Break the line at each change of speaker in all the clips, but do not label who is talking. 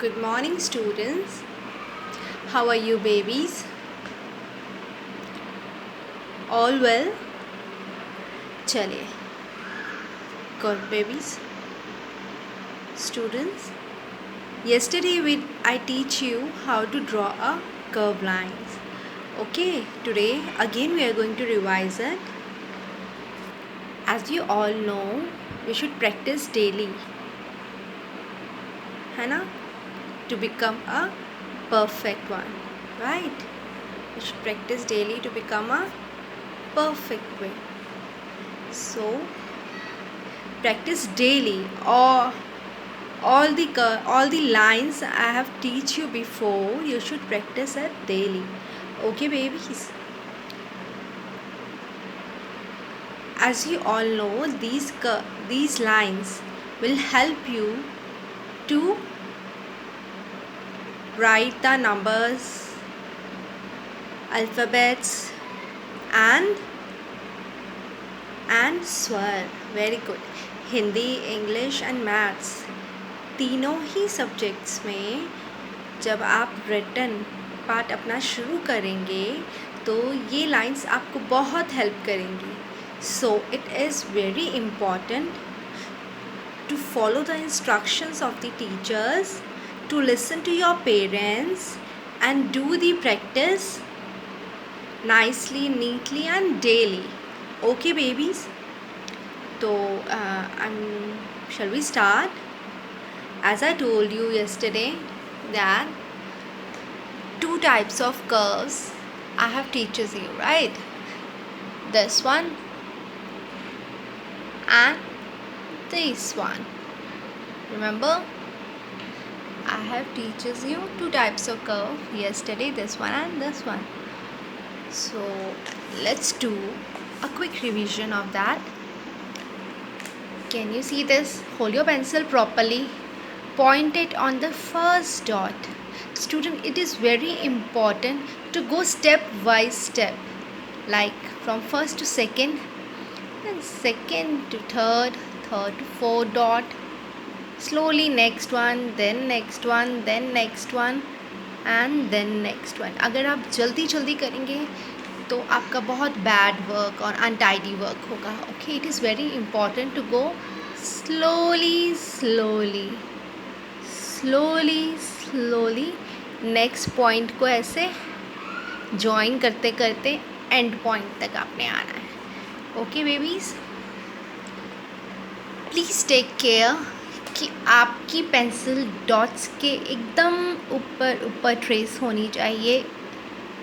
Good morning, students. How are you, babies? All well? चलिए. Good, babies. Students, yesterday I teach you how to draw a curved lines. Okay, today again we are going to revise it. As you all know, we should practice daily. है ना? To become a perfect one, right? We should practice daily to become a perfect way. So practice daily, or all the lines I have teach you before, you should practice it daily. Okay, babies? As you all know, these lines will help you to write the numbers, alphabets, and स्वर. Very good. Hindi, English and maths तीनों ही subjects में जब आप written part अपना शुरू करेंगे तो ये लाइंस आपको बहुत हेल्प करेंगी. So it is very important to follow the instructions of the teachers, to listen to your parents and do the practice nicely, neatly and daily. Okay, babies? So, shall we start? As I told you yesterday that two types of curves I have teaches you, right? This one and this one. Remember, I have teaches you two types of curve yesterday, this one and this one. So let's do a quick revision of that. Can you see this? Hold your pencil properly. Point it on the first dot. Student, it is very important to go step by step, like from first to second, then second to third, third to fourth dot. Slowly next one, then next one, then next one and then next one. अगर आप जल्दी जल्दी करेंगे तो आपका बहुत bad work और untidy work होगा. Okay, it is very important to go slowly slowly slowly slowly. Next point को ऐसे जॉइन करते करते एंड पॉइंट तक आपने आना है. Okay babies, please take care कि आपकी पेंसिल डॉट्स के एकदम ऊपर ऊपर ट्रेस होनी चाहिए,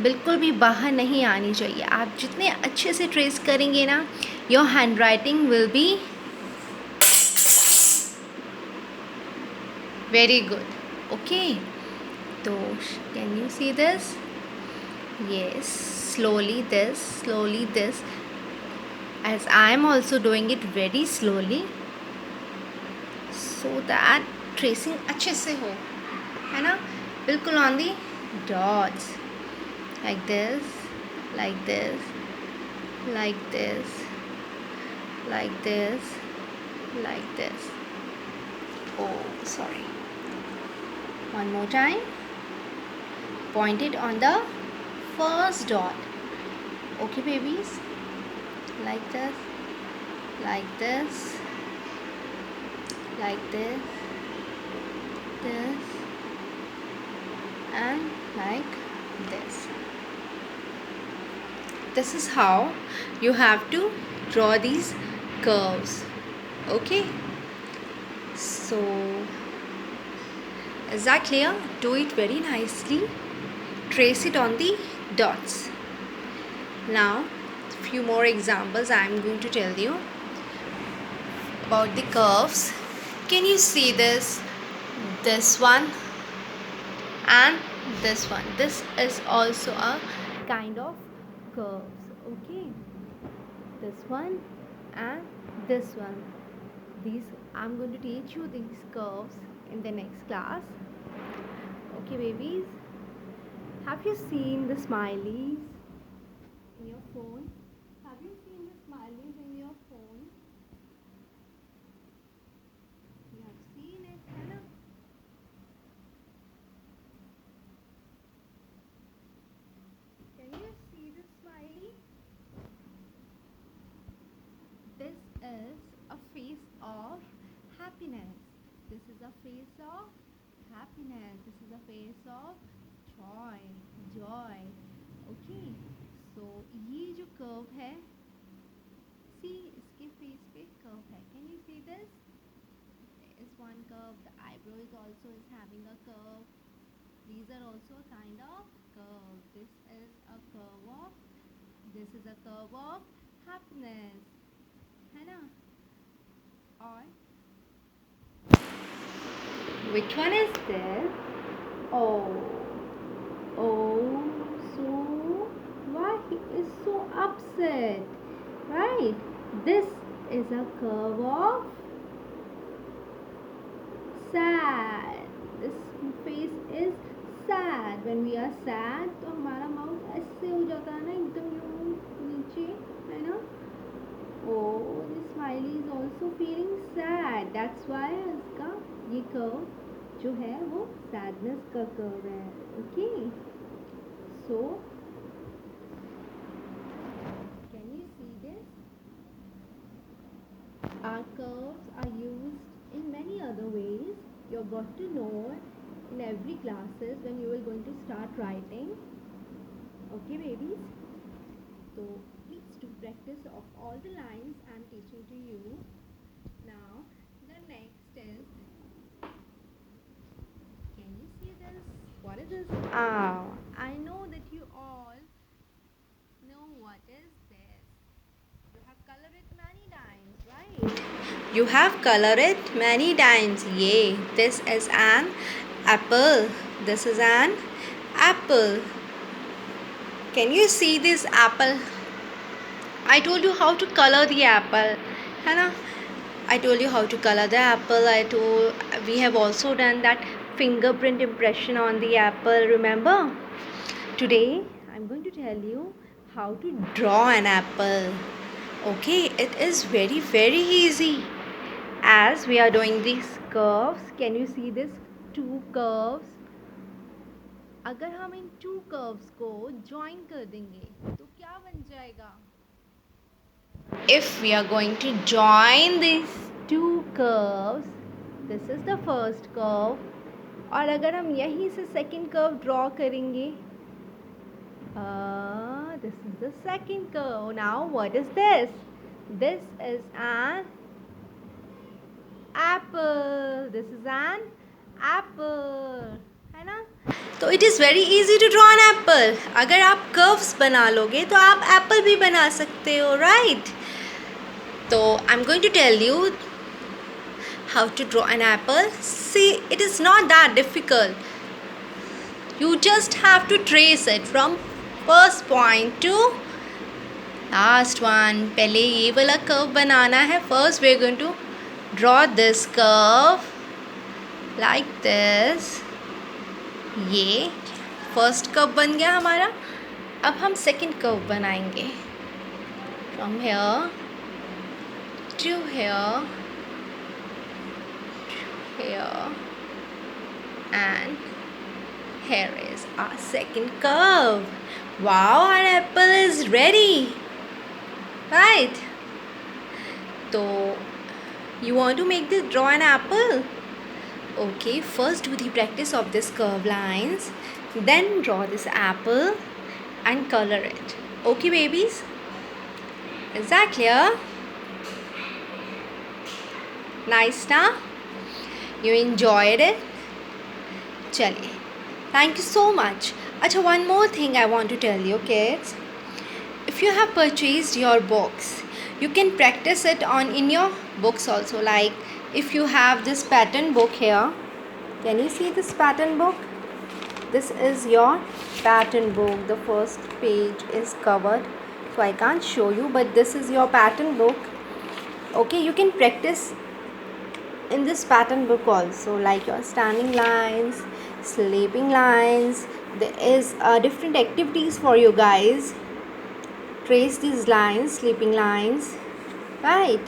बिल्कुल भी बाहर नहीं आनी चाहिए. आप जितने अच्छे से ट्रेस करेंगे ना, your handwriting will be very good. Okay, तो can you see this? yes, slowly this, as I am also doing it very slowly so that tracing अच्छे से हो, है ना? बिल्कुल on the dots, like this, like this, like this, like this, like this. Oh, sorry. One more time. Point it on the first dot. Okay, babies? Like this, like this, like this, this, and like this. This is how you have to draw these curves. Okay? So, is that clear? Do it very nicely. Trace it on the dots. Now, few more examples I am going to tell you about the curves. Can you see this? This one and this one. This is also a kind of curves. Okay, this one and this one. These I'm going to teach you these curves in the next class. Okay, babies? Have you seen the smileys in your phone? Have you seen the smileys in your phone? You have seen it, है ना? of happiness. This is a face of joy. Joy. Okay. So ये जो curve है, see इसके face पे curve है. Can you see this? There is one curve. The eyebrow is also having a curve. These are also a kind of curve. This is a curve of happiness. है ना? और which one is this? Oh, so why he is so upset? Right? This is a curve of sad. This face is sad. When we are sad, तो हमारा mouth ऐसे हो जाता है ना, एकदम यूं नीचे, है ना? Oh, the smiley is also feeling sad. That's why इसका ये curve जो है वो sadness का curve है. Okay. So, can you see this? Our curves are used in many other ways. You've got to know in every classes when you are going to start writing. Okay, babies? So, please do practice of all the lines I'm teaching to you. Now, the next is, can you see this? What is this? I know that you all know what is this. You have colored it many times, right? You have colored it many times. Yay! This is an apple. This is an apple. Can you see this apple? I told you how to color the apple, है ना? I told you how to color the apple. We have also done that fingerprint impression on the apple. Remember? Today I'm going to tell you how to draw an apple. Okay, it is very easy. As we are doing these curves, can you see this two curves? अगर हम इन two curves को join कर देंगे तो क्या बन जाएगा? If we are going to join these two curves, this is the first curve, और अगर हम यहीं से second curve draw करेंगे, this is the second curve. Now what is this? This is an apple. This is an apple, है ना? तो it is very easy to draw an apple. अगर आप curves बना लोगे तो आप apple भी बना सकते हो, right? So I'm going to tell you how to draw an apple. See, it is not that difficult. You just have to trace it from first point to last one. पहले ये वाला curve बनाना है. First we are going to draw this curve like this. ये first curve बन गया हमारा. अब हम second curve बनाएंगे. From here to here, and here is our second curve. Wow, our apple is ready, right? So you want to draw an apple? Okay, first do the practice of this curve lines, then draw this apple and color it. Okay, babies? Is that clear? Nice, na? You enjoyed it? Chaliye. Thank you so much. Acha, one more thing I want to tell you, kids. If you have purchased your books, you can practice it in your books also. Like if you have this pattern book here, can you see this pattern book? This is your pattern book. The first page is covered, so I can't show you, but this is your pattern book. Okay, you can practice in this pattern book also, like your standing lines, sleeping lines. There is different activities for you guys. Trace these lines, sleeping lines, right?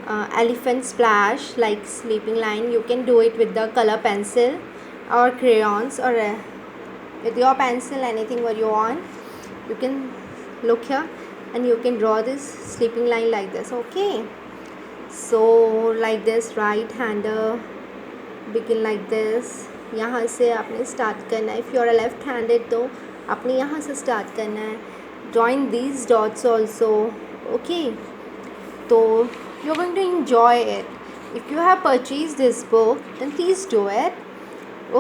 Elephant splash, like sleeping line, you can do it with the color pencil or crayons, or with your pencil, anything what you want. You can look here and you can draw this sleeping line like this. Okay, so like this, right hander, begin like this, यहाँ से आपने start करना है. If you are a left handed तो आपने यहाँ से start करना है. Join these dots also. Okay, तो you are going to enjoy it. If you have purchased this book, then please do it.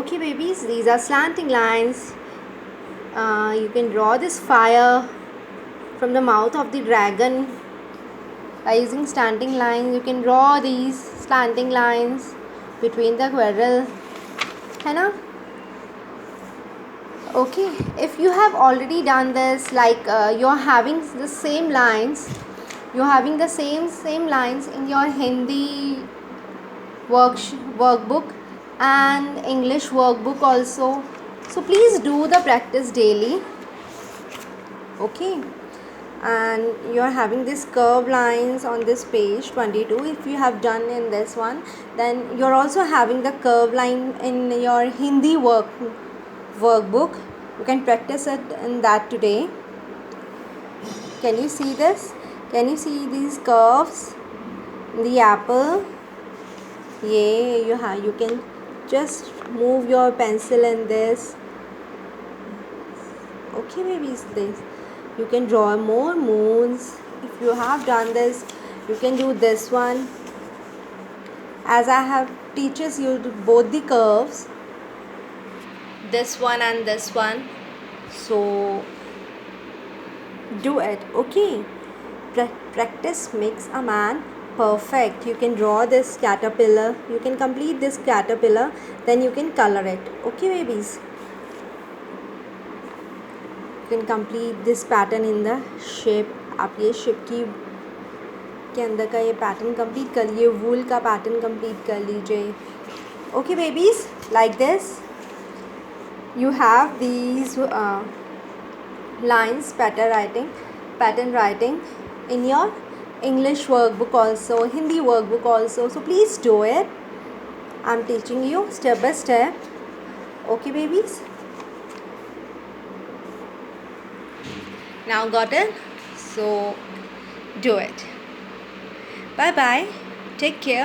Okay babies, these are slanting lines. You can draw this fire from the mouth of the dragon by using slanting lines. You can draw these slanting lines between the quadrille, है ना? Okay, if you have already done this, like you're having the same lines, you're having the same lines in your Hindi workbook and English workbook also, so please do the practice daily. Okay, and you are having this curved lines on this page 22. If you have done in this one, then you're also having the curved line in your Hindi workbook. You can practice it in that today. Can you see this? Can you see these curves in the apple? Yeah, you can just move your pencil in this. Okay babies, this you can draw more moons. If you have done this, you can do this one, as I have teaches you both the curves, this one and this one. So do it. Okay, practice makes a man perfect. You can draw this caterpillar, you can complete this caterpillar, then you can color it. Okay babies, you can complete this pattern in the shape. आप ये shape के अंदर का ये pattern complete कर लीजिए, वूल का pattern complete कर लीजिए. Okay babies, like this you have these lines, pattern writing in your English workbook also, Hindi workbook also, so please do it. I'm teaching you step by step. Okay babies, now got it? So do it. Bye bye, take care.